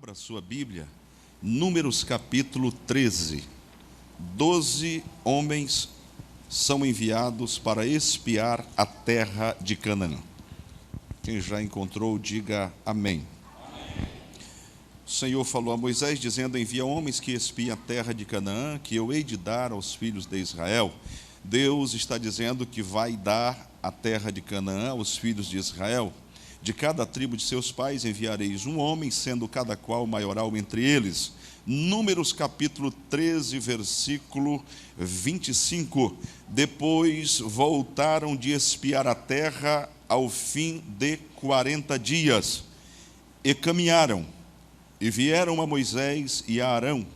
Abra sua Bíblia, Números capítulo 13. 12 homens são enviados para espiar a terra de Canaã. Quem já encontrou, diga amém. O Senhor falou a Moisés, dizendo: envia homens que espiem a terra de Canaã, que eu hei de dar aos filhos de Israel. Deus está dizendo que vai dar a terra de Canaã aos filhos de Israel. De cada tribo de seus pais enviareis um homem, sendo cada qual maioral entre eles. Números capítulo 13, versículo 25. Depois voltaram de espiar a terra ao fim de 40 dias. E caminharam, e vieram a Moisés e a Arão,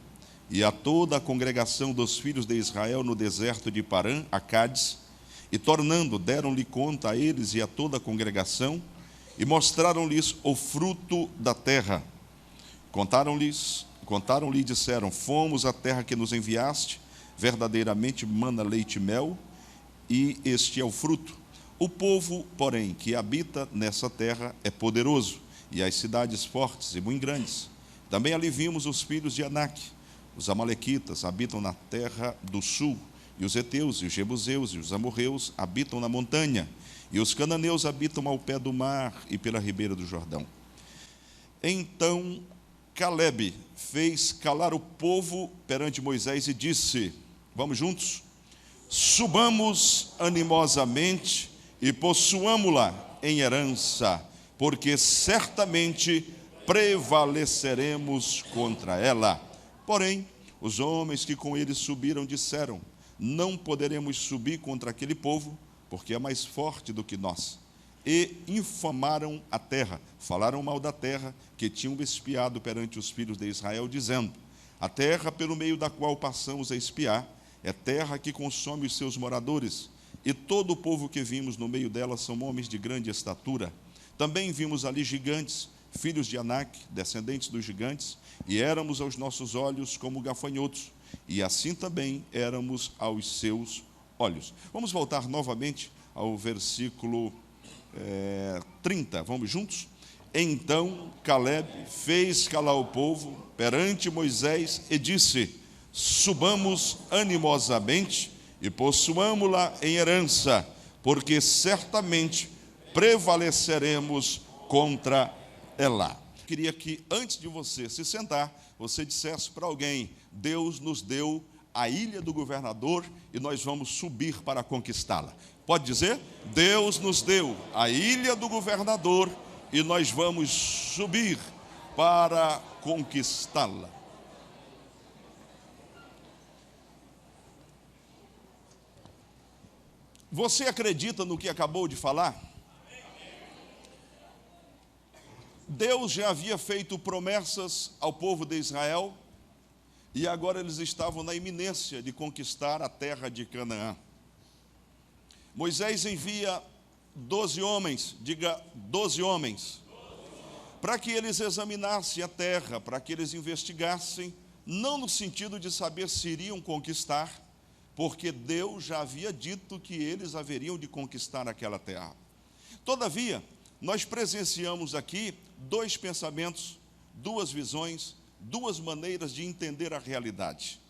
e a toda a congregação dos filhos de Israel no deserto de Parã, a Cádiz, e tornando, deram-lhe conta a eles e a toda a congregação, e mostraram-lhes o fruto da terra. Contaram-lhe e disseram: fomos à terra que nos enviaste, verdadeiramente mana leite e mel, e este é o fruto. O povo, porém, que habita nessa terra é poderoso, e as cidades fortes e muito grandes. Também ali vimos os filhos de Anak. Os amalequitas habitam na terra do sul, e os heteus, e os jebuseus, e os amorreus habitam na montanha, e os cananeus habitam ao pé do mar e pela ribeira do Jordão. Então Calebe fez calar o povo perante Moisés e disse: vamos juntos? Subamos animosamente e possuamo-la em herança, porque certamente prevaleceremos contra ela. Porém, os homens que com ele subiram disseram: não poderemos subir contra aquele povo, porque é mais forte do que nós. E infamaram a terra, falaram mal da terra que tinham espiado perante os filhos de Israel, dizendo: a terra pelo meio da qual passamos a espiar é terra que consome os seus moradores, e todo o povo que vimos no meio dela são homens de grande estatura. Também vimos ali gigantes, filhos de Anak, descendentes dos gigantes, e éramos aos nossos olhos como gafanhotos, e assim também éramos aos seus olhos. Vamos voltar novamente ao versículo 30, vamos juntos? Então Calebe fez calar o povo perante Moisés e disse: subamos animosamente e possuamo-la em herança, porque certamente prevaleceremos contra ela. Queria que antes de você se sentar, você dissesse para alguém: Deus nos deu a ilha do governador e nós vamos subir para conquistá-la. Pode dizer? Deus nos deu a ilha do governador e nós vamos subir para conquistá-la. Você acredita no que acabou de falar? Deus já havia feito promessas ao povo de Israel, e agora eles estavam na iminência de conquistar a terra de Canaã. Moisés envia 12 homens, diga 12 homens, para que eles examinassem a terra, para que eles investigassem, não no sentido de saber se iriam conquistar, porque Deus já havia dito que eles haveriam de conquistar aquela terra. Todavia, nós presenciamos aqui dois pensamentos, duas visões, duas maneiras de entender a realidade.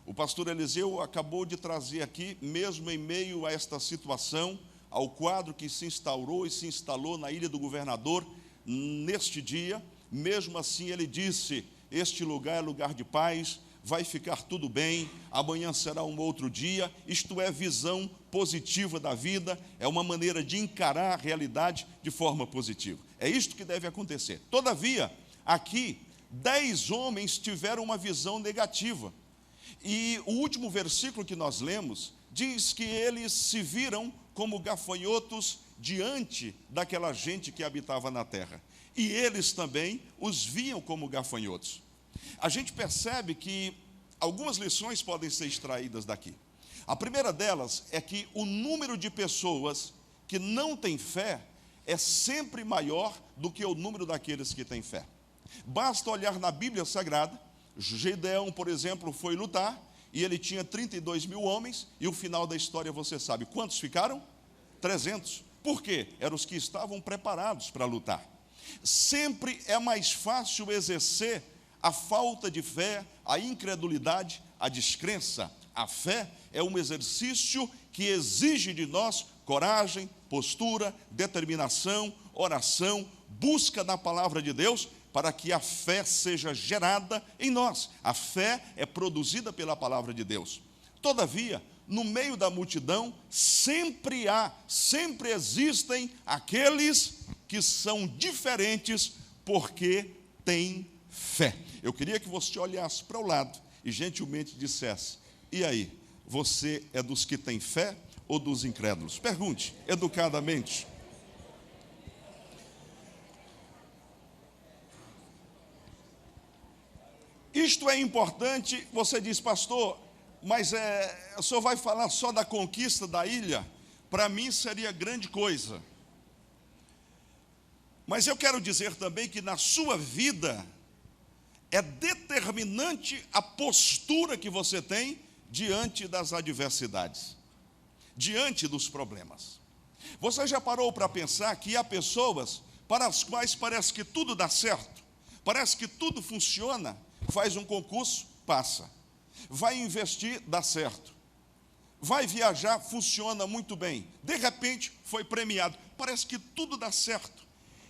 O pastor Eliseu acabou de trazer aqui, mesmo em meio a esta situação, ao quadro que se instaurou e se instalou na ilha do governador neste dia, mesmo assim ele disse: este lugar é lugar de paz, vai ficar tudo bem, amanhã será um outro dia. Isto é visão positiva da vida, é uma maneira de encarar a realidade de forma positiva. É isto que deve acontecer. Todavia, aqui, 10 homens tiveram uma visão negativa. E o último versículo que nós lemos diz que eles se viram como gafanhotos diante daquela gente que habitava na terra. E eles também os viam como gafanhotos. A gente percebe que algumas lições podem ser extraídas daqui. A primeira delas é que o número de pessoas que não têm fé é sempre maior do que o número daqueles que têm fé. Basta olhar na Bíblia Sagrada. Gideão, por exemplo, foi lutar e ele tinha 32 mil homens, e o final da história você sabe. Quantos ficaram? 300. Por quê? Eram os que estavam preparados para lutar. Sempre é mais fácil exercer a falta de fé, a incredulidade, a descrença. A fé é um exercício que exige de nós coragem, postura, determinação, oração, busca da palavra de Deus, para que a fé seja gerada em nós. A fé é produzida pela palavra de Deus. Todavia, no meio da multidão, sempre existem aqueles que são diferentes porque têm fé. Eu queria que você olhasse para o lado e gentilmente dissesse: e aí, você é dos que têm fé ou dos incrédulos? Pergunte, educadamente. Isto é importante. Você diz: pastor, mas o senhor vai falar só da conquista da ilha? Para mim seria grande coisa. Mas eu quero dizer também que na sua vida é determinante a postura que você tem diante das adversidades, diante dos problemas. Você já parou para pensar que há pessoas para as quais parece que tudo dá certo, parece que tudo funciona? Faz um concurso, passa. Vai investir, dá certo. Vai viajar, funciona muito bem. De repente, foi premiado. Parece que tudo dá certo.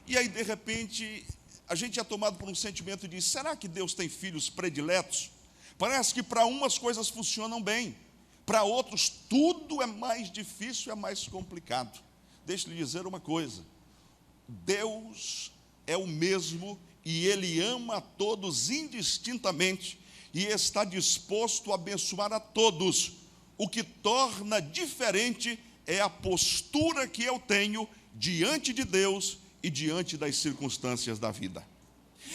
E aí, de repente, a gente é tomado por um sentimento de: será que Deus tem filhos prediletos? Parece que para umas coisas funcionam bem, para outros tudo é mais difícil, é mais complicado. Deixa eu lhe dizer uma coisa: Deus é o mesmo e Ele ama a todos indistintamente e está disposto a abençoar a todos. O que torna diferente é a postura que eu tenho diante de Deus e diante das circunstâncias da vida.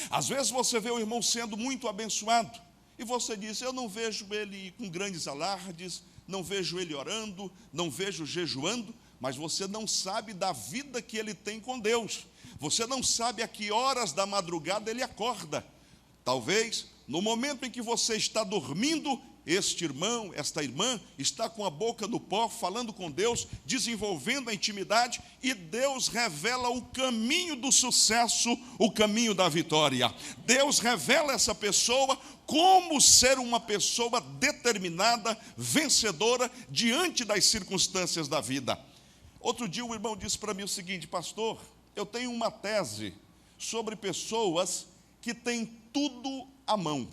Às vezes você vê o irmão sendo muito abençoado e você diz: eu não vejo ele com grandes alardes, não vejo ele orando, não vejo jejuando. Mas você não sabe da vida que ele tem com Deus. Você não sabe a que horas da madrugada ele acorda. Talvez, no momento em que você está dormindo, este irmão, esta irmã, está com a boca no pó, falando com Deus, desenvolvendo a intimidade, e Deus revela o caminho do sucesso, o caminho da vitória. Deus revela essa pessoa como ser uma pessoa determinada, vencedora, diante das circunstâncias da vida. Outro dia um irmão disse para mim o seguinte: pastor, eu tenho uma tese sobre pessoas que têm tudo à mão.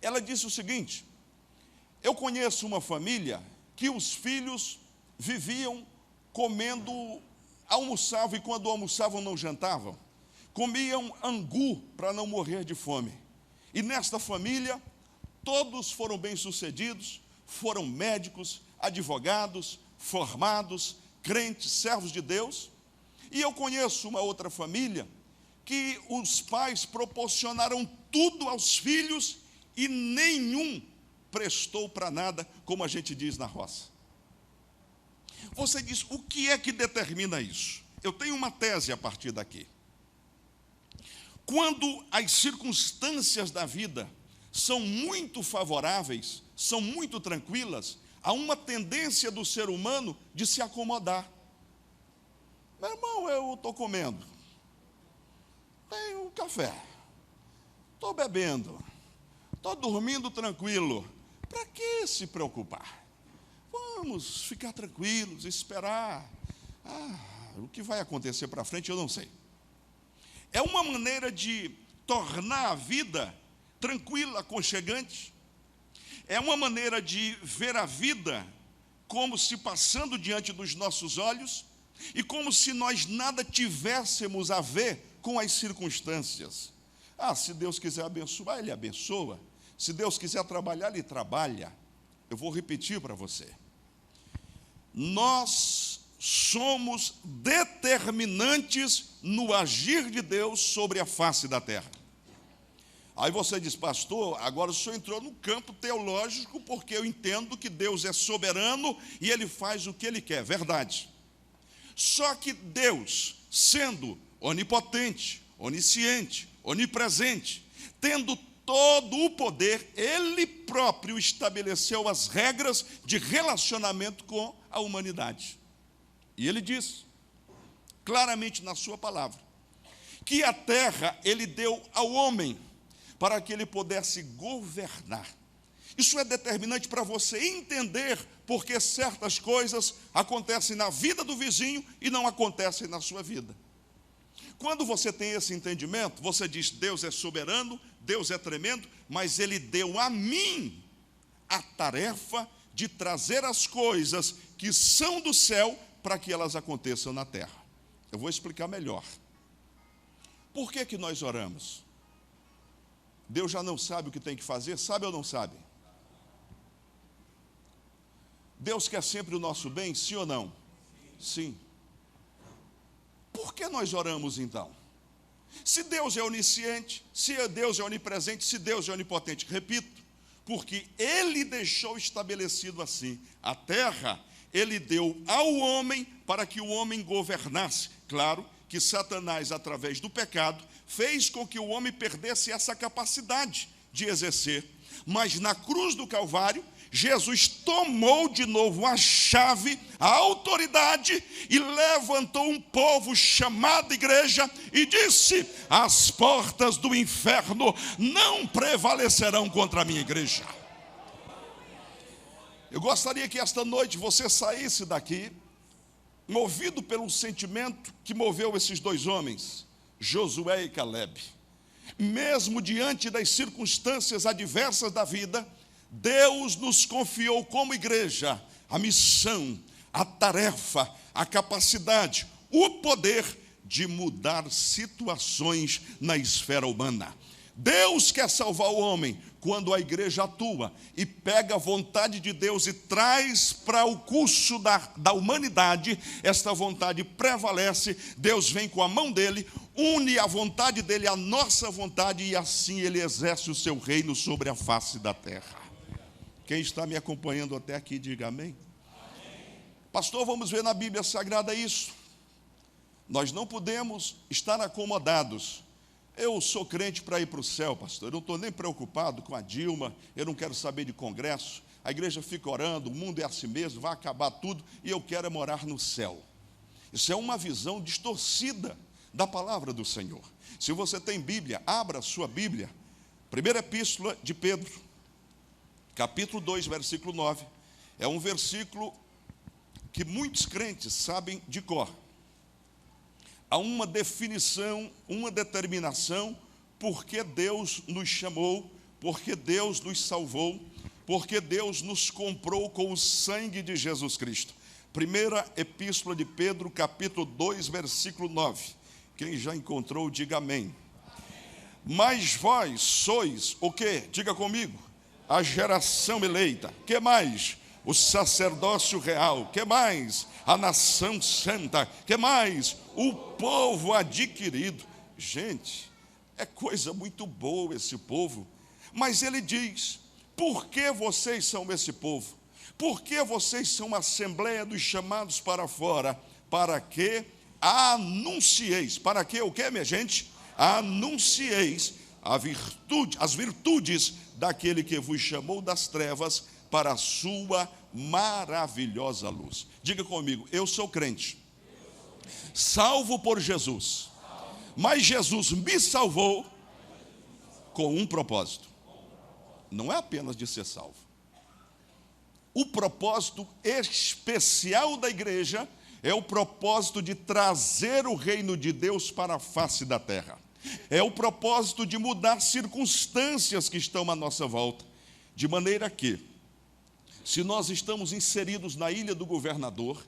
Ela disse o seguinte: eu conheço uma família que os filhos viviam comendo, almoçavam e quando almoçavam não jantavam, comiam angu para não morrer de fome. E nesta família, todos foram bem-sucedidos, foram médicos, advogados, formados, crentes, servos de Deus. E eu conheço uma outra família que os pais proporcionaram tudo aos filhos e nenhum prestou para nada, como a gente diz na roça. Você diz: o que é que determina isso? Eu tenho uma tese a partir daqui. Quando as circunstâncias da vida são muito favoráveis, são muito tranquilas, há uma tendência do ser humano de se acomodar. Meu irmão, eu estou comendo, tenho café, estou bebendo, estou dormindo tranquilo. Para que se preocupar? Vamos ficar tranquilos, esperar. O que vai acontecer para frente eu não sei. É uma maneira de tornar a vida tranquila, aconchegante. É uma maneira de ver a vida como se passando diante dos nossos olhos e como se nós nada tivéssemos a ver com as circunstâncias. Se Deus quiser abençoar, Ele abençoa. Se Deus quiser trabalhar, Ele trabalha. Eu vou repetir para você. Nós somos determinantes no agir de Deus sobre a face da terra. Aí você diz: pastor, agora o senhor entrou no campo teológico, porque eu entendo que Deus é soberano e Ele faz o que Ele quer. Verdade. Só que Deus, sendo onipotente, onisciente, onipresente, tendo todo o poder, Ele próprio estabeleceu as regras de relacionamento com a humanidade. E Ele diz claramente na sua palavra que a terra ele deu ao homem, para que ele pudesse governar. Isso é determinante para você entender porque certas coisas acontecem na vida do vizinho e não acontecem na sua vida. Quando você tem esse entendimento, você diz: Deus é soberano, Deus é tremendo, mas Ele deu a mim a tarefa de trazer as coisas que são do céu para que elas aconteçam na terra. Eu vou explicar melhor. Por que nós oramos? Deus já não sabe o que tem que fazer? Sabe ou não sabe? Deus quer sempre o nosso bem, sim ou não? Sim. Por que nós oramos então? Se Deus é onisciente, se Deus é onipresente, se Deus é onipotente, repito, porque Ele deixou estabelecido assim, a terra Ele deu ao homem para que o homem governasse. Claro que Satanás, através do pecado, fez com que o homem perdesse essa capacidade de exercer, mas na cruz do Calvário, Jesus tomou de novo a chave, a autoridade, e levantou um povo chamado igreja e disse: as portas do inferno não prevalecerão contra a minha igreja. Eu gostaria que esta noite você saísse daqui movido pelo sentimento que moveu esses dois homens, Josué e Caleb. Mesmo diante das circunstâncias adversas da vida, Deus nos confiou como igreja a missão, a tarefa, a capacidade, o poder de mudar situações na esfera humana. Deus quer salvar o homem quando a igreja atua e pega a vontade de Deus e traz para o curso da humanidade. Esta vontade prevalece, Deus vem com a mão dele, une a vontade dele à nossa vontade e assim ele exerce o seu reino sobre a face da terra. Quem está me acompanhando até aqui, diga amém. Amém. Pastor, vamos ver na Bíblia Sagrada isso. Nós não podemos estar acomodados. Eu sou crente para ir para o céu, pastor. Eu não estou nem preocupado com a Dilma, eu não quero saber de congresso. A igreja fica orando, o mundo é assim mesmo, vai acabar tudo e eu quero morar no céu. Isso é uma visão distorcida da palavra do Senhor. Se você tem Bíblia, abra a sua Bíblia. Primeira epístola de Pedro, capítulo 2, versículo 9, é um versículo que muitos crentes sabem de cor. Há uma definição, uma determinação, porque Deus nos chamou, porque Deus nos salvou, porque Deus nos comprou com o sangue de Jesus Cristo. Primeira epístola de Pedro, capítulo 2, versículo 9. Quem já encontrou, diga amém. Mas vós sois o quê? Diga comigo. A geração eleita, que mais? O sacerdócio real, que mais? A nação santa, que mais? O povo adquirido. Gente, é coisa muito boa esse povo, mas ele diz: por que vocês são esse povo? Por que vocês são a assembleia dos chamados para fora? Para que anuncieis, para que o que, minha gente? Anuncieis as virtudes daquele que vos chamou das trevas para a sua maravilhosa luz. Diga comigo, eu sou crente, salvo por Jesus, mas Jesus me salvou com um propósito. Não é apenas de ser salvo. O propósito especial da igreja é o propósito de trazer o reino de Deus para a face da terra. É o propósito de mudar circunstâncias que estão à nossa volta. De maneira que, se nós estamos inseridos na ilha do governador,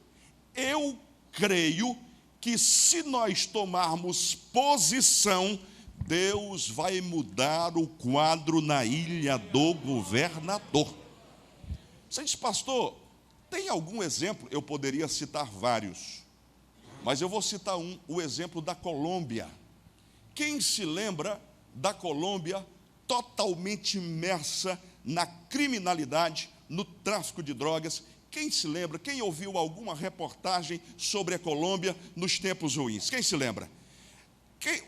eu creio que se nós tomarmos posição, Deus vai mudar o quadro na ilha do governador. Você diz, pastor, tem algum exemplo? Eu poderia citar vários, mas eu vou citar o exemplo da Colômbia. Quem se lembra da Colômbia totalmente imersa na criminalidade, no tráfico de drogas? Quem se lembra? Quem ouviu alguma reportagem sobre a Colômbia nos tempos ruins? Quem se lembra?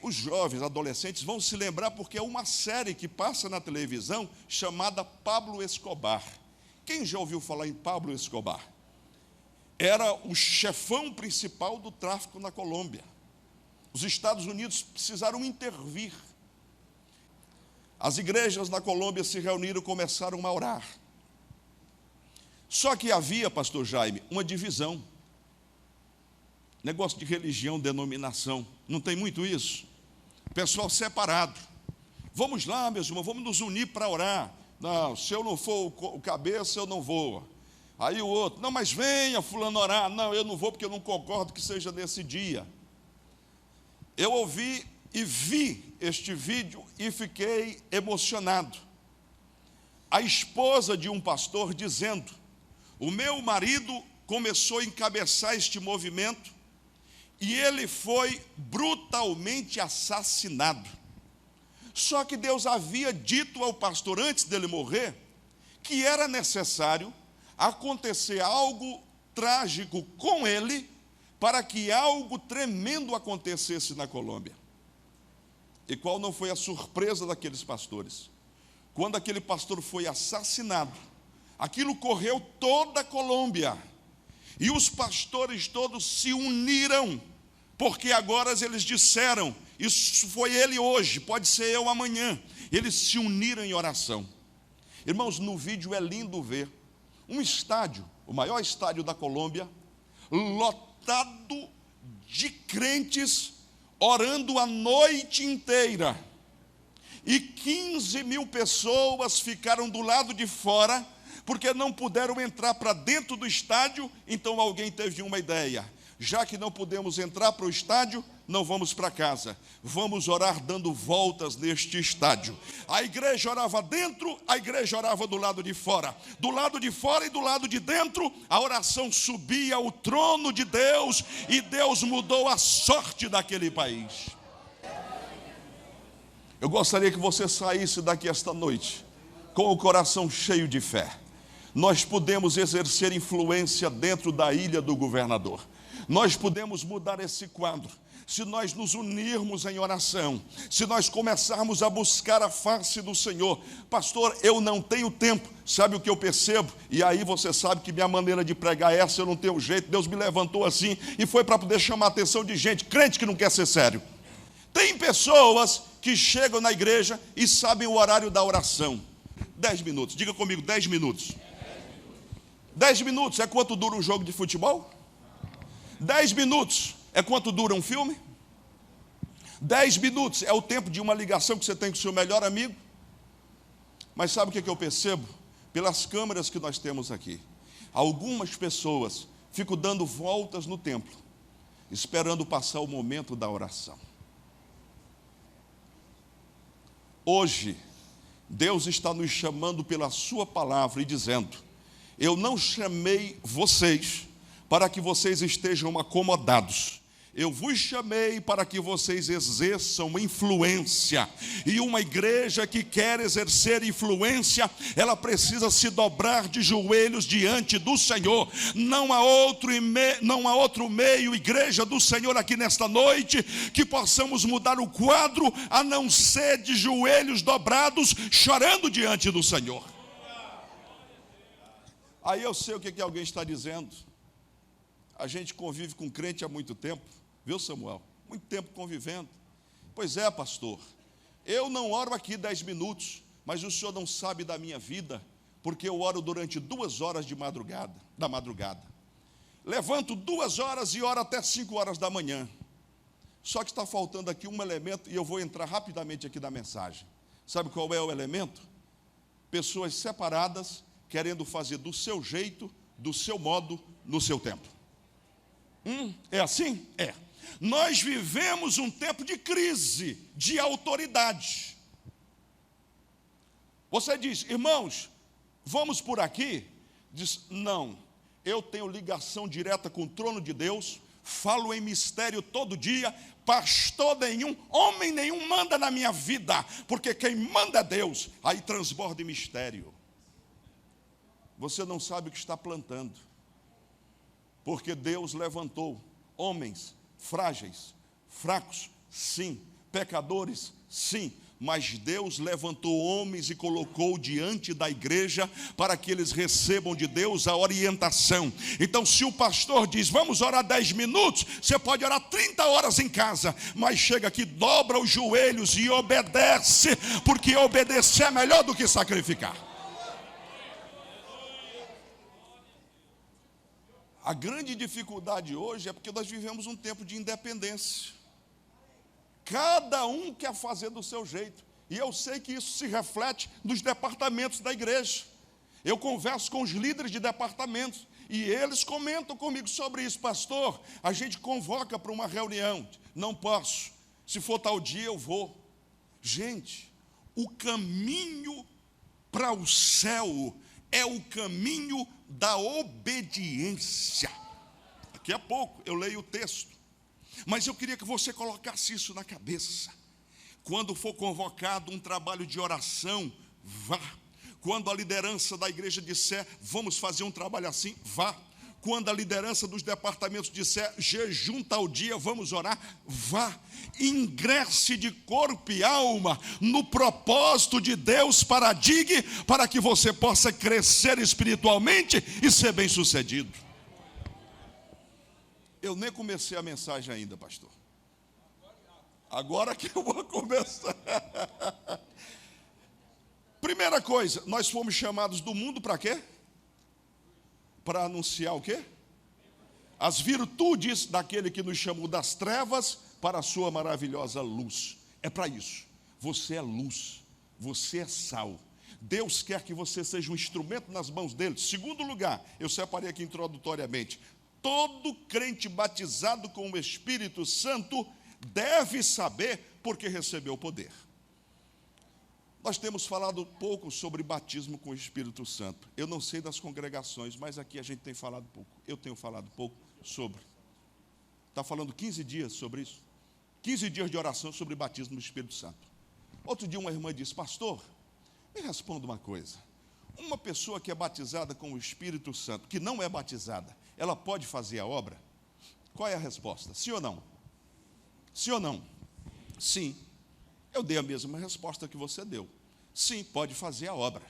Os jovens, adolescentes vão se lembrar porque é uma série que passa na televisão chamada Pablo Escobar. Quem já ouviu falar em Pablo Escobar? Era o chefão principal do tráfico na Colômbia. os Estados Unidos precisaram intervir. As igrejas na Colômbia se reuniram e começaram a orar. Só que havia, pastor Jaime, uma divisão. Negócio de religião, denominação. Não tem muito isso? Pessoal separado. Vamos lá, meus irmãos, vamos nos unir para orar. Não, se eu não for o cabeça, eu não vou. Aí o outro, não, mas venha fulano orar. Não, eu não vou porque eu não concordo que seja nesse dia. Eu ouvi e vi este vídeo e fiquei emocionado. A esposa de um pastor dizendo: o meu marido começou a encabeçar este movimento e ele foi brutalmente assassinado. Só que Deus havia dito ao pastor antes dele morrer que era necessário acontecer algo trágico com ele para que algo tremendo acontecesse na Colômbia. E qual não foi a surpresa daqueles pastores? Quando aquele pastor foi assassinado, aquilo correu toda a Colômbia, e os pastores todos se uniram, porque agora eles disseram: isso foi ele hoje, pode ser eu amanhã. Eles se uniram em oração. Irmãos, no vídeo é lindo ver um estádio, o maior estádio da Colômbia, lotado de crentes, orando a noite inteira. E 15 mil pessoas ficaram do lado de fora, porque não puderam entrar para dentro do estádio. Então alguém teve uma ideia: já que não podemos entrar para o estádio, não vamos para casa, vamos orar dando voltas neste estádio. A igreja orava dentro, a igreja orava do lado de fora e do lado de dentro. A oração subia ao trono de Deus, e Deus mudou a sorte daquele país. Eu gostaria que você saísse daqui esta noite com o coração cheio de fé. Nós podemos exercer influência dentro da ilha do governador. Nós podemos mudar esse quadro se nós nos unirmos em oração, se nós começarmos a buscar a face do Senhor. Pastor, eu não tenho tempo. Sabe o que eu percebo? E aí você sabe que minha maneira de pregar é essa, eu não tenho jeito. Deus me levantou assim e foi para poder chamar a atenção de gente, crente que não quer ser sério. Tem pessoas que chegam na igreja e sabem o horário da oração. 10 minutos, diga comigo, 10 minutos. 10 minutos é quanto dura um jogo de futebol? 10 minutos é quanto dura um filme? 10 minutos é o tempo de uma ligação que você tem com o seu melhor amigo? Mas sabe o que eu percebo? Pelas câmeras que nós temos aqui, algumas pessoas ficam dando voltas no templo, esperando passar o momento da oração. Hoje, Deus está nos chamando pela sua palavra e dizendo: eu não chamei vocês para que vocês estejam acomodados. Eu vos chamei para que vocês exerçam influência. E uma igreja que quer exercer influência, ela precisa se dobrar de joelhos diante do Senhor. Não há outro meio, igreja do Senhor, aqui nesta noite, que possamos mudar o quadro, a não ser de joelhos dobrados, chorando diante do Senhor. Aí eu sei o que alguém está dizendo. A gente convive com crente há muito tempo, viu, Samuel? Muito tempo convivendo. Pois é, pastor, eu não oro aqui 10 minutos, mas o senhor não sabe da minha vida, porque eu oro durante 2 horas da madrugada. Levanto 2 horas e oro até 5 horas da manhã. Só que está faltando aqui um elemento, e eu vou entrar rapidamente aqui na mensagem. Sabe qual é o elemento? Pessoas separadas, querendo fazer do seu jeito, do seu modo, no seu tempo. É assim? É. Nós vivemos um tempo de crise, de autoridade. Você diz: irmãos, vamos por aqui? Diz: não, eu tenho ligação direta com o trono de Deus, falo em mistério todo dia, pastor nenhum, homem nenhum manda na minha vida, porque quem manda é Deus. Aí transborda em mistério. Você não sabe o que está plantando, porque Deus levantou homens frágeis, fracos, sim, pecadores, sim, mas Deus levantou homens e colocou diante da igreja para que eles recebam de Deus a orientação. Então, se o pastor diz, vamos orar 10 minutos, você pode orar 30 horas em casa, mas chega aqui, dobra os joelhos e obedece, porque obedecer é melhor do que sacrificar. A grande dificuldade hoje é porque nós vivemos um tempo de independência. Cada um quer fazer do seu jeito. E eu sei que isso se reflete nos departamentos da igreja. Eu converso com os líderes de departamentos e eles comentam comigo sobre isso. Pastor, a gente convoca para uma reunião. Não posso. Se for tal dia, eu vou. Gente, o caminho para o céu é o caminho da obediência. Daqui a pouco eu leio o texto. Mas eu queria que você colocasse isso na cabeça. Quando for convocado um trabalho de oração, vá. Quando a liderança da igreja disser, vamos fazer um trabalho assim, vá. Quando a liderança dos departamentos disser, jejum tal dia, vamos orar, vá. Ingresse de corpo e alma no propósito de Deus para a DIG, para que você possa crescer espiritualmente e ser bem sucedido. Eu nem comecei a mensagem ainda, pastor. Agora que eu vou começar. Primeira coisa, nós fomos chamados do mundo para quê? Para anunciar o quê? As virtudes daquele que nos chamou das trevas para a sua maravilhosa luz. É para isso. Você é luz, você é sal. Deus quer que você seja um instrumento nas mãos dele. Segundo lugar, eu separei aqui introdutoriamente. Todo crente batizado com o Espírito Santo deve saber porque recebeu o poder. Nós temos falado pouco sobre batismo com o Espírito Santo. Eu não sei das congregações, mas aqui a gente tem falado pouco. Eu tenho falado pouco sobre. Está falando 15 dias sobre isso. 15 dias de oração sobre batismo no Espírito Santo. Outro dia uma irmã disse, pastor, me responda uma coisa. Uma pessoa que é batizada com o Espírito Santo, que não é batizada, ela pode fazer a obra? Qual é a resposta? Sim ou não? Sim ou não? Sim. Eu dei a mesma resposta que você deu. Sim, pode fazer a obra.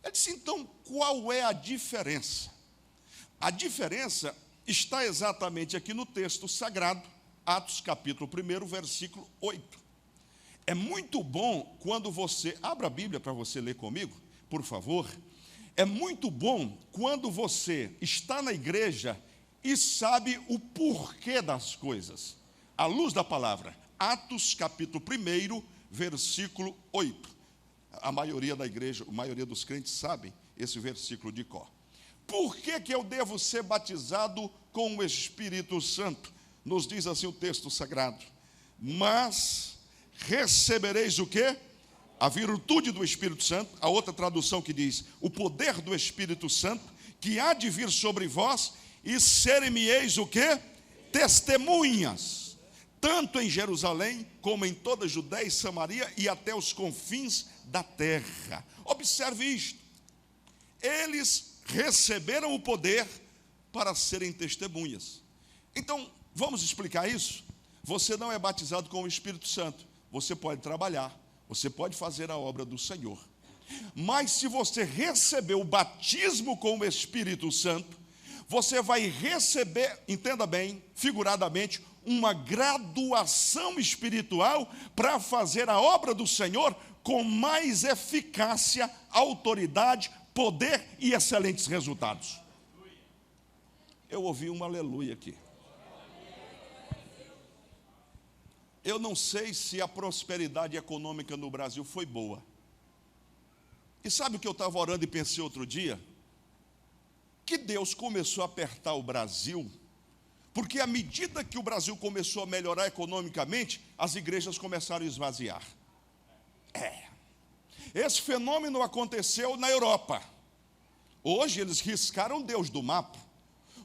Ele disse, então, qual é a diferença? A diferença está exatamente aqui no texto sagrado, Atos capítulo 1, versículo 8. É muito bom quando você... Abra a Bíblia para você ler comigo, por favor. É muito bom quando você está na igreja e sabe o porquê das coisas. À luz da palavra. Atos capítulo 1, versículo 8. A maioria da igreja, a maioria dos crentes sabem esse versículo de cor. Por que eu devo ser batizado com o Espírito Santo? Nos diz assim o texto sagrado. Mas recebereis o quê? A virtude do Espírito Santo. A outra tradução que diz, o poder do Espírito Santo, que há de vir sobre vós, e serem-me-eis o quê? Testemunhas, tanto em Jerusalém, como em toda a Judéia e Samaria, e até os confins da terra. Observe isto. Eles receberam o poder para serem testemunhas. Então, vamos explicar isso? Você não é batizado com o Espírito Santo. Você pode trabalhar, você pode fazer a obra do Senhor. Mas se você receber o batismo com o Espírito Santo, você vai receber, entenda bem, figuradamente, uma graduação espiritual para fazer a obra do Senhor com mais eficácia, autoridade, poder e excelentes resultados. Eu ouvi um aleluia aqui. Eu não sei se a prosperidade econômica no Brasil foi boa. E sabe o que eu estava orando e pensei outro dia? Que Deus começou a apertar o Brasil, porque à medida que o Brasil começou a melhorar economicamente, as igrejas começaram a esvaziar. Esse fenômeno aconteceu na Europa. Hoje eles riscaram Deus do mapa.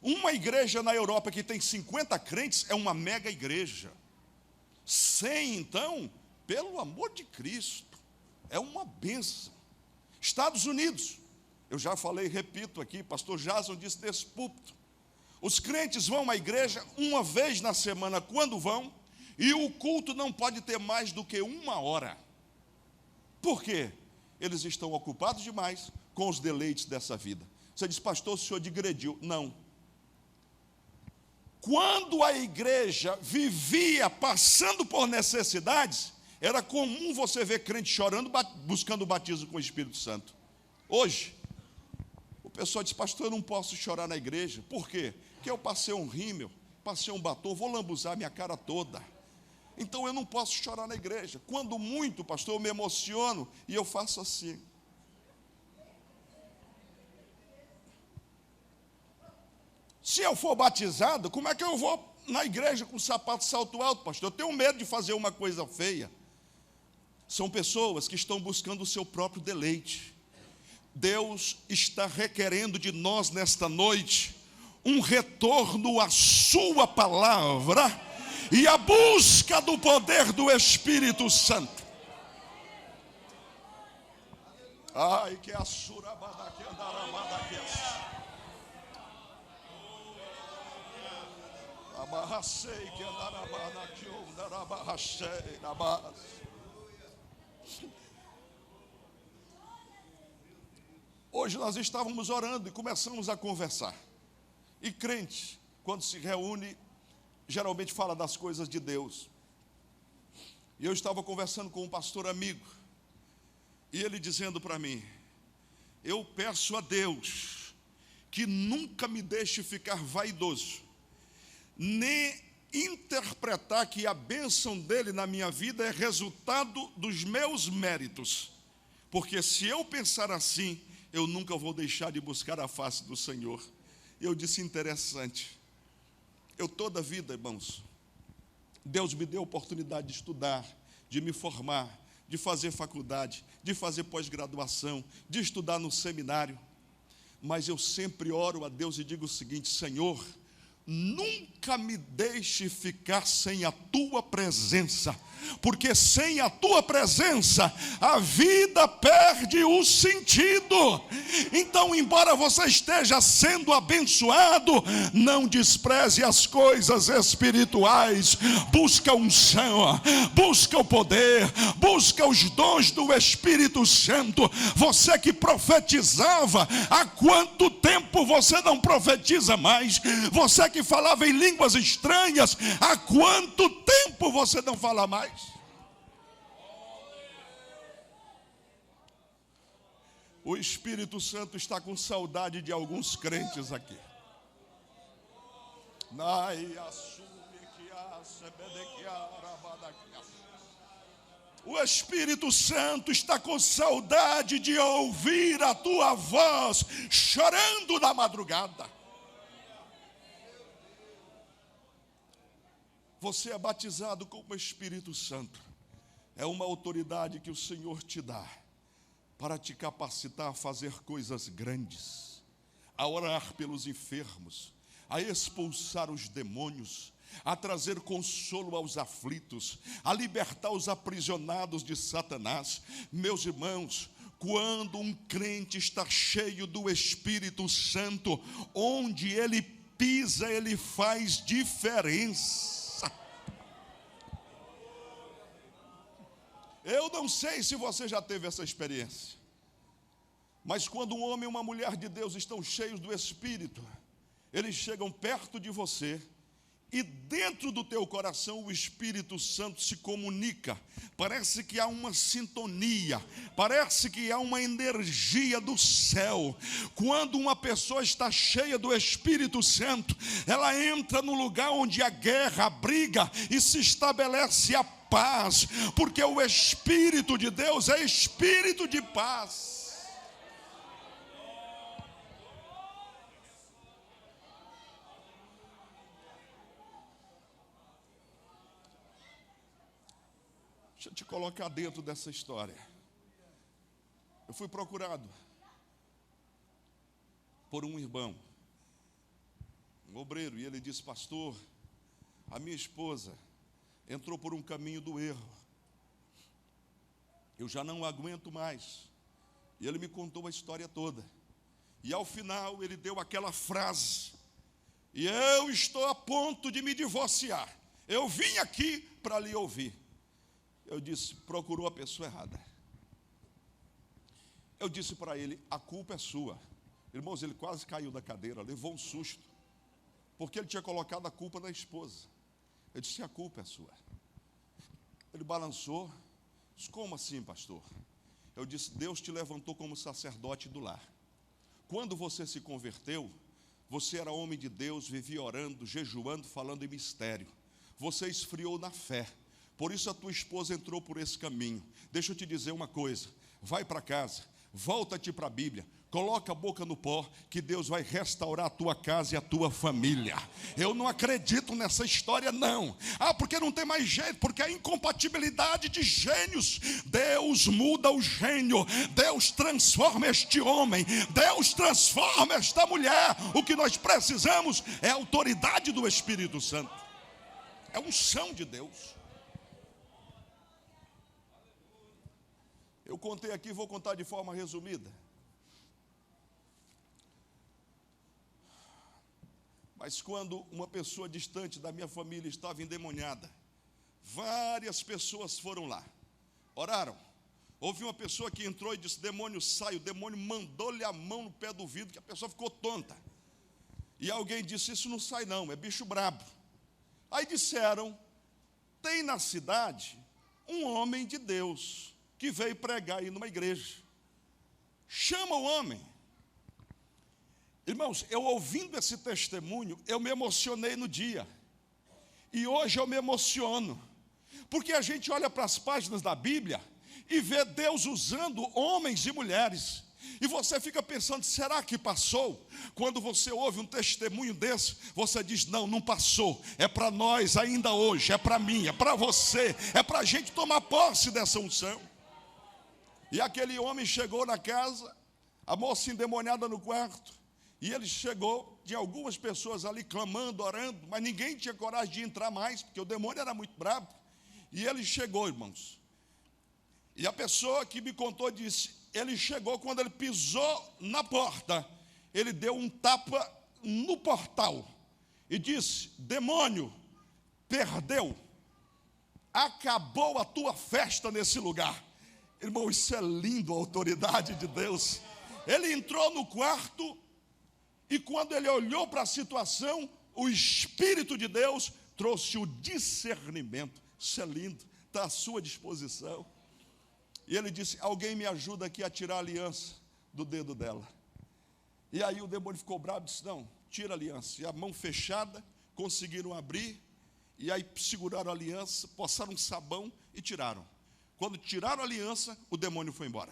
Uma igreja na Europa que tem 50 crentes é uma mega igreja. 100, então, pelo amor de Cristo, é uma bênção. Estados Unidos, eu já falei, repito aqui, pastor Jason disse desse púlpito, os crentes vão à igreja uma vez na semana quando vão, e o culto não pode ter mais do que 1 hora. Por quê? Eles estão ocupados demais com os deleites dessa vida. Você diz, pastor, o senhor digrediu. Não. Quando a igreja vivia passando por necessidades, era comum você ver crente chorando, buscando o batismo com o Espírito Santo. Hoje, o pessoal diz, pastor, eu não posso chorar na igreja. Por quê? Porque eu passei um rímel, passei um batom, vou lambuzar minha cara toda. Então eu não posso chorar na igreja. Quando muito, pastor, eu me emociono e eu faço assim. Se eu for batizado, como é que eu vou na igreja com sapato salto alto, pastor? Eu tenho medo de fazer uma coisa feia. São pessoas que estão buscando o seu próprio deleite. Deus está requerendo de nós nesta noite um retorno à sua palavra e a busca do poder do Espírito Santo. Ai, que a surabada que andarabada que abarracei que andarabada que andarabachei na base. Hoje nós estávamos orando e começamos a conversar. E crente, quando se reúne, geralmente fala das coisas de Deus. E eu estava conversando com um pastor amigo, e ele dizendo para mim, eu peço a Deus que nunca me deixe ficar vaidoso, nem interpretar que a bênção dele na minha vida é resultado dos meus méritos, porque se eu pensar assim, eu nunca vou deixar de buscar a face do Senhor. Eu disse, interessante. Eu toda a vida, irmãos, Deus me deu a oportunidade de estudar, de me formar, de fazer faculdade, de fazer pós-graduação, de estudar no seminário. Mas eu sempre oro a Deus e digo o seguinte, Senhor, nunca me deixe ficar sem a tua presença, porque sem a tua presença a vida perde o sentido. Então, embora você esteja sendo abençoado, não despreze as coisas espirituais. Busca a unção, busca o poder, busca os dons do Espírito Santo. Você que profetizava, há quanto tempo você não profetiza mais? Você que falava em línguas estranhas, há quanto tempo você não fala mais? O Espírito Santo está com saudade de alguns crentes aqui. O Espírito Santo está com saudade de ouvir a tua voz chorando na madrugada. Você é batizado com o Espírito Santo. É uma autoridade que o Senhor te dá para te capacitar a fazer coisas grandes, a orar pelos enfermos, a expulsar os demônios, a trazer consolo aos aflitos, a libertar os aprisionados de Satanás. Meus irmãos, quando um crente está cheio do Espírito Santo, onde ele pisa, ele faz diferença. Eu não sei se você já teve essa experiência, mas quando um homem e uma mulher de Deus estão cheios do Espírito, eles chegam perto de você e dentro do teu coração o Espírito Santo se comunica. Parece que há uma sintonia, parece que há uma energia do céu. Quando uma pessoa está cheia do Espírito Santo, ela entra no lugar onde a guerra, a briga, e se estabelece a paz, porque o Espírito de Deus é Espírito de paz. Deixa eu te colocar dentro dessa história. Eu fui procurado por um irmão, um obreiro, e ele disse, pastor, a minha esposa entrou por um caminho do erro. Eu já não aguento mais. E ele me contou a história toda. E ao final ele deu aquela frase, e eu estou a ponto de me divorciar. Eu vim aqui para lhe ouvir. Eu disse, procurou a pessoa errada. Eu disse para ele: a culpa é sua. Irmãos, ele quase caiu da cadeira, levou um susto, porque ele tinha colocado a culpa na esposa. Eu disse: a culpa é sua. Ele balançou. Disse: como assim, pastor? Eu disse: Deus te levantou como sacerdote do lar. Quando você se converteu, você era homem de Deus, vivia orando, jejuando, falando em mistério. Você esfriou na fé. Por isso a tua esposa entrou por esse caminho. Deixa eu te dizer uma coisa. Vai para casa, volta-te para a Bíblia, coloca a boca no pó, que Deus vai restaurar a tua casa e a tua família. Eu não acredito nessa história, não. Porque não tem mais jeito, porque é incompatibilidade de gênios. Deus muda o gênio, Deus transforma este homem, Deus transforma esta mulher. O que nós precisamos é a autoridade do Espírito Santo, é a unção de Deus. Eu contei aqui, vou contar de forma resumida. Mas quando uma pessoa distante da minha família estava endemoniada, várias pessoas foram lá, oraram. Houve uma pessoa que entrou e disse: demônio, sai. O demônio mandou-lhe a mão no pé do vidro, que a pessoa ficou tonta. E alguém disse: isso não sai não, é bicho brabo. Aí disseram: tem na cidade um homem de Deus que veio pregar aí numa igreja. Chama o homem. Irmãos, eu ouvindo esse testemunho, eu me emocionei no dia. E hoje eu me emociono. Porque a gente olha para as páginas da Bíblia e vê Deus usando homens e mulheres. E você fica pensando: será que passou? Quando você ouve um testemunho desse, você diz: não, não passou. É para nós ainda hoje, é para mim, é para você, é para a gente tomar posse dessa unção. E aquele homem chegou na casa, a moça endemoniada no quarto, e ele chegou, tinha algumas pessoas ali clamando, orando, mas ninguém tinha coragem de entrar mais, porque o demônio era muito bravo. E ele chegou, irmãos. E a pessoa que me contou disse: ele chegou, quando ele pisou na porta, ele deu um tapa no portal e disse: demônio, perdeu, acabou a tua festa nesse lugar. Irmão, isso é lindo, a autoridade de Deus. Ele entrou no quarto e quando ele olhou para a situação, o Espírito de Deus trouxe o discernimento. Isso é lindo, está à sua disposição. E ele disse: alguém me ajuda aqui a tirar a aliança do dedo dela. E aí o demônio ficou bravo e disse: não, tira a aliança. E a mão fechada, conseguiram abrir, e aí seguraram a aliança, passaram um sabão e tiraram. Quando tiraram a aliança, o demônio foi embora.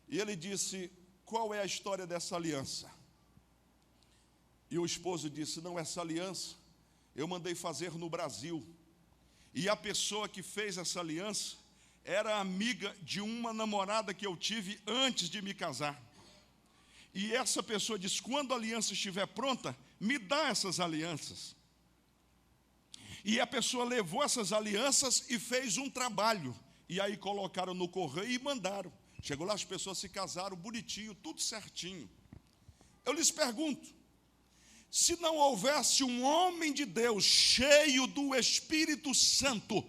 E ele disse: qual é a história dessa aliança? E o esposo disse: não, essa aliança eu mandei fazer no Brasil. E a pessoa que fez essa aliança era amiga de uma namorada que eu tive antes de me casar. E essa pessoa disse: quando a aliança estiver pronta, me dá essas alianças. E a pessoa levou essas alianças e fez um trabalho. E aí colocaram no correio e mandaram. Chegou lá, as pessoas se casaram bonitinho, tudo certinho. Eu lhes pergunto: se não houvesse um homem de Deus cheio do Espírito Santo,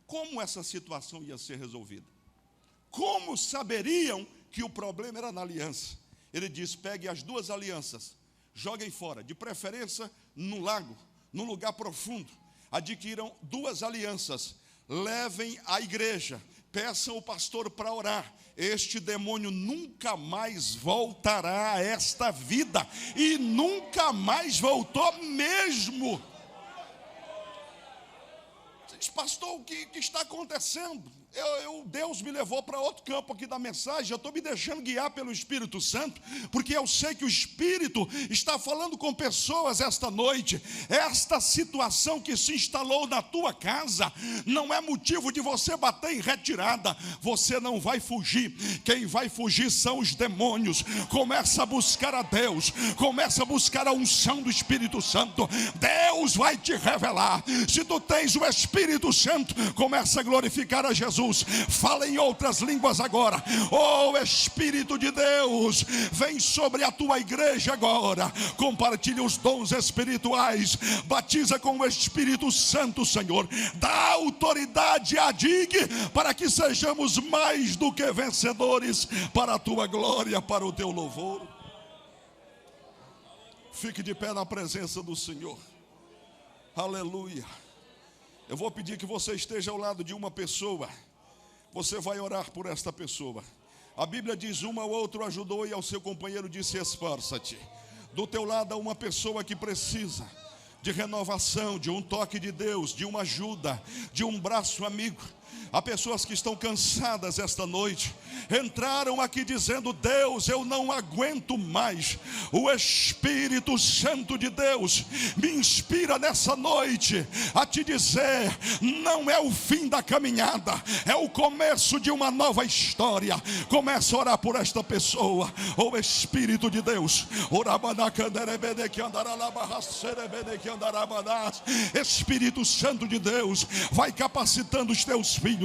como essa situação ia ser resolvida? Como saberiam que o problema era na aliança? Ele diz: pegue as duas alianças, joguem fora, de preferência no lago, num lugar profundo. Adquiram duas alianças, levem à igreja, peçam o pastor para orar. Este demônio nunca mais voltará a esta vida, e nunca mais voltou mesmo. Diz: pastor, o que está acontecendo? Deus me levou para outro campo aqui da mensagem. Eu estou me deixando guiar pelo Espírito Santo, porque eu sei que o Espírito está falando com pessoas esta noite. Esta situação que se instalou na tua casa não é motivo de você bater em retirada. Você não vai fugir. Quem vai fugir são os demônios. Começa a buscar a Deus, começa a buscar a unção do Espírito Santo. Deus vai te revelar. Se tu tens o Espírito Santo, começa a glorificar a Jesus. Jesus. Fala em outras línguas agora. Oh Espírito de Deus, vem sobre a tua igreja agora. Compartilha os dons espirituais. Batiza com o Espírito Santo, Senhor. Dá autoridade à DIG para que sejamos mais do que vencedores, para a tua glória, para o teu louvor. Fique de pé na presença do Senhor. Aleluia. Eu vou pedir que você esteja ao lado de uma pessoa. Você vai orar por esta pessoa. A Bíblia diz: um ao outro ajudou e ao seu companheiro disse: esforça-te. Do teu lado há uma pessoa que precisa de renovação, de um toque de Deus, de uma ajuda, de um braço amigo. Há pessoas que estão cansadas esta noite, entraram aqui dizendo: Deus, eu não aguento mais. O Espírito Santo de Deus me inspira nessa noite a te dizer: não é o fim da caminhada, é o começo de uma nova história. Comece a orar por esta pessoa. O Espírito de Deus, Espírito Santo de Deus, vai capacitando os teus filhos,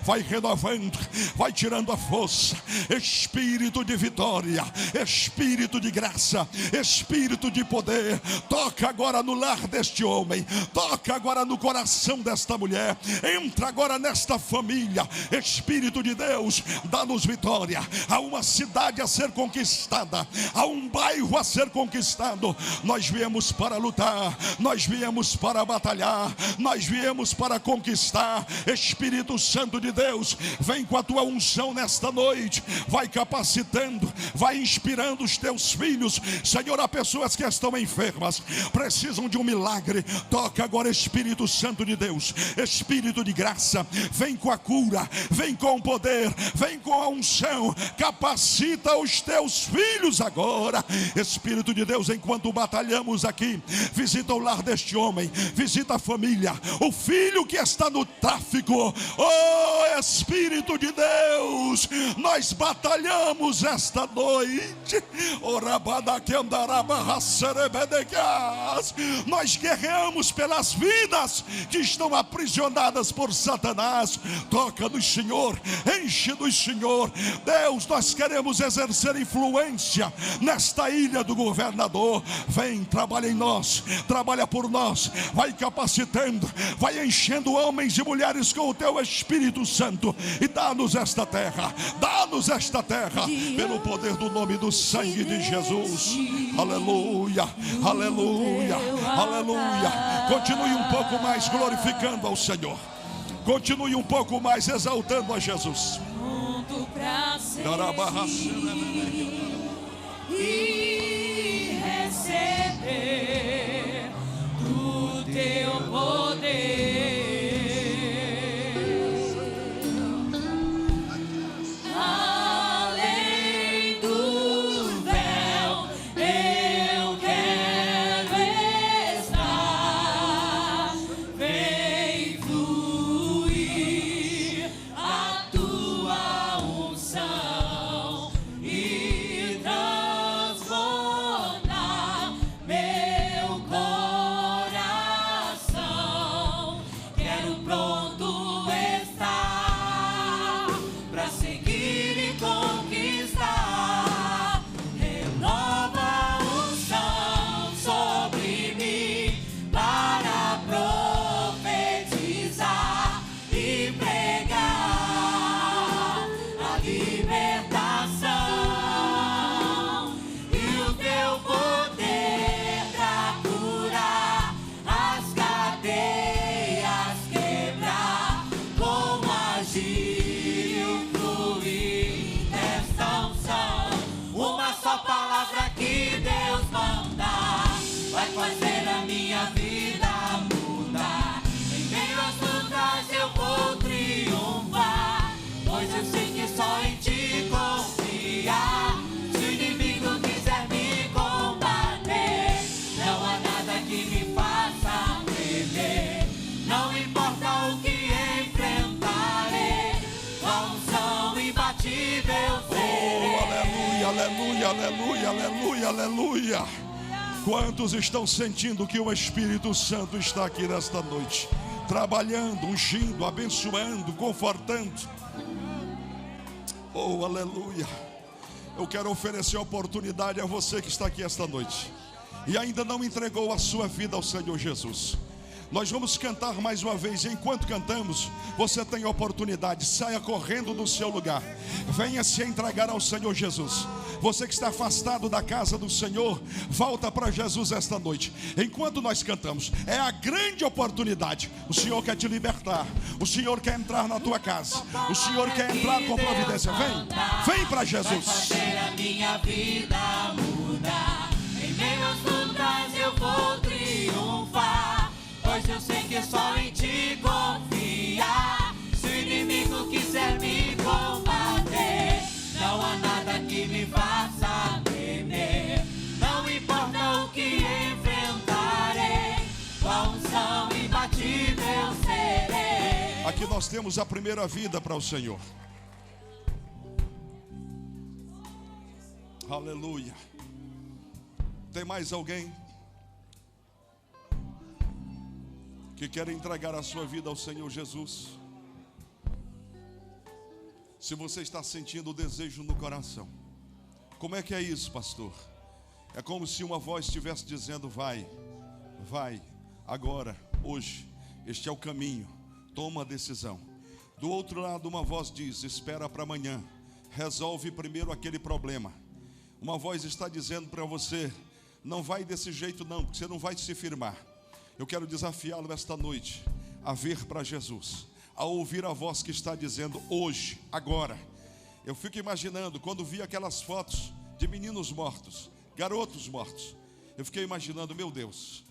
vai renovando, vai tirando a força. Espírito de vitória, Espírito de graça, Espírito de poder, toca agora no lar deste homem, toca agora no coração desta mulher, entra agora nesta família. Espírito de Deus, dá-nos vitória. Há uma cidade a ser conquistada, há um bairro a ser conquistado. Nós viemos para lutar, nós viemos para batalhar, nós viemos para conquistar. Espírito Santo de Deus, vem com a tua unção nesta noite, vai capacitando, vai inspirando os teus filhos. Senhor, há pessoas que estão enfermas, precisam de um milagre. Toca agora, Espírito Santo de Deus, Espírito de graça, vem com a cura, vem com o poder, vem com a unção, capacita os teus filhos agora. Espírito de Deus, enquanto batalhamos aqui, visita o lar deste homem, visita a família, o filho que está no tráfico. Oh Espírito de Deus, nós batalhamos esta noite. Nós guerreamos pelas vidas que estão aprisionadas por Satanás. Toca-nos, Senhor, enche-nos, Senhor. Deus, nós queremos exercer influência nesta ilha do governador. Vem, trabalha em nós, trabalha por nós, vai capacitando, vai enchendo homens e mulheres com o teu Espírito Santo, e dá-nos esta terra, dá-nos esta terra, pelo poder do nome do sangue de Jesus. Aleluia, aleluia, aleluia. Continue um pouco mais glorificando ao Senhor, continue um pouco mais exaltando a Jesus. Pronto pra servir e receber do teu poder. Fazer a minha vida mudar. Em meio às lutas eu vou triunfar, pois eu sei que só em ti confiar. Se o inimigo quiser me combater, não há nada que me faça temer. Não importa o que enfrentarei, com a unção imbatível serei. Oh, aleluia, aleluia, aleluia, aleluia, aleluia. Quantos estão sentindo que o Espírito Santo está aqui nesta noite? trabalhando, ungindo, abençoando, confortando. Oh, aleluia. Eu quero oferecer a oportunidade a você que está aqui esta noite e ainda não entregou a sua vida ao Senhor Jesus. Nós vamos cantar mais uma vez. Enquanto cantamos, você tem a oportunidade. Saia correndo do seu lugar. Venha se entregar ao Senhor Jesus. Você que está afastado da casa do Senhor, volta para Jesus esta noite. Enquanto nós cantamos, é a grande oportunidade. O Senhor quer te libertar. O Senhor quer entrar na tua casa. O Senhor quer entrar com providência. Vem para Jesus. Vai fazer a minha vida mudar. Em meio às lutas eu vou triunfar. Pois eu sei que é só em ti confiar. Se o inimigo quiser me combater, não há nada que me faça temer. Não importa o que enfrentarei, com a unção imbatível serei. Aqui nós temos a primeira vida para o Senhor. Aleluia. Tem mais alguém que quer entregar a sua vida ao Senhor Jesus? Se você está sentindo o desejo no coração, como é que é isso, pastor? É como se uma voz estivesse dizendo: vai, agora, hoje, este é o caminho, toma a decisão. Do outro lado, uma voz diz: espera para amanhã, resolve primeiro aquele problema. Uma voz está dizendo para você: não vai desse jeito não, porque você não vai se firmar. Eu quero desafiá-lo esta noite a vir para Jesus, a ouvir a voz que está dizendo: hoje, agora. Eu fico imaginando, quando vi aquelas fotos de meninos mortos, garotos mortos, eu fiquei imaginando: meu Deus,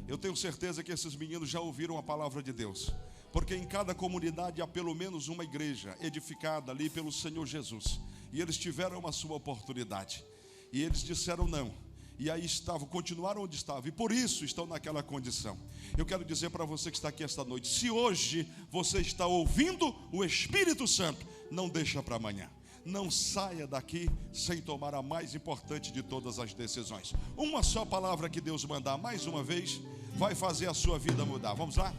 eu tenho certeza que esses meninos já ouviram a palavra de Deus, porque em cada comunidade há pelo menos uma igreja edificada ali pelo Senhor Jesus, e eles tiveram a sua oportunidade, e eles disseram não. E aí estavam, continuaram onde estavam, e por isso estão naquela condição. Eu quero dizer para você que está aqui esta noite: se hoje você está ouvindo o Espírito Santo, não deixa para amanhã. Não saia daqui sem tomar a mais importante de todas as decisões. Uma só palavra que Deus mandar, mais uma vez, vai fazer a sua vida mudar. Vamos lá?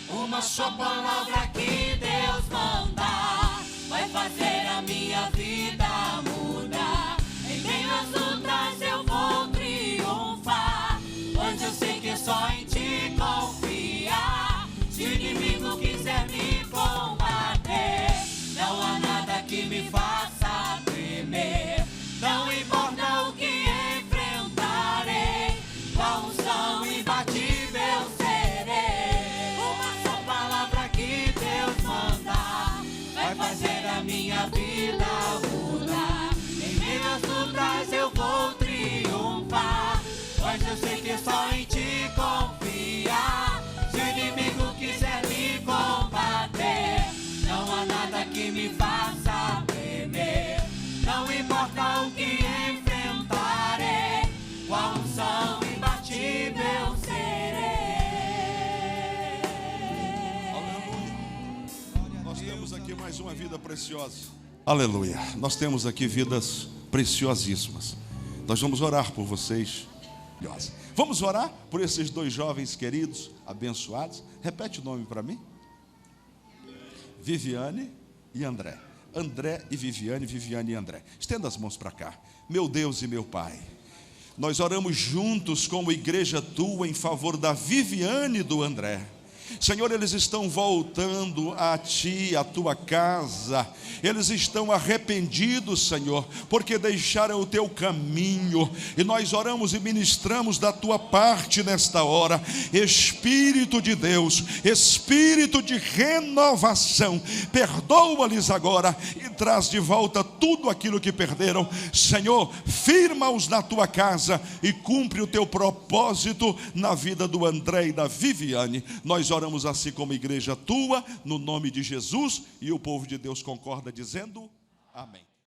Uma só palavra que Deus mandar vai fazer a minha vida mudar. Em meio às lutas eu vou triunfar, pois eu sei que é só em ti confiar. Se o inimigo quiser me combater, não há nada que me faça temer. Não importa o que enfrentarei, com a unção imbatível serei. Uma só palavra que Deus mandar vai fazer a minha vida mudar. Em meio às lutas eu vou triunfar, pois eu sei que é só em ti confiar. Se o inimigo quiser me combater, não há nada que me faça temer. Não importa o que enfrentarei, com a unção imbatível serei. Aleluia. Nós temos aqui mais uma vida preciosa. Aleluia. Nós temos aqui vidas preciosíssimas. Nós vamos orar por vocês. Vamos orar por esses dois jovens queridos, abençoados. Repete o nome para mim. Viviane e André. André e Viviane, Viviane e André. Estenda as mãos para cá. Meu Deus e meu Pai, nós oramos juntos como igreja tua em favor da Viviane e do André. Senhor, eles estão voltando a Ti, a Tua casa. Eles estão arrependidos, Senhor, porque deixaram o Teu caminho. E nós oramos e ministramos da Tua parte nesta hora. Espírito de Deus, Espírito de renovação, perdoa-lhes agora e traz de volta tudo aquilo que perderam. Senhor, firma-os na Tua casa e cumpre o Teu propósito na vida do André e da Viviane. Nós oramos assim como igreja tua, no nome de Jesus, e o povo de Deus concorda dizendo amém.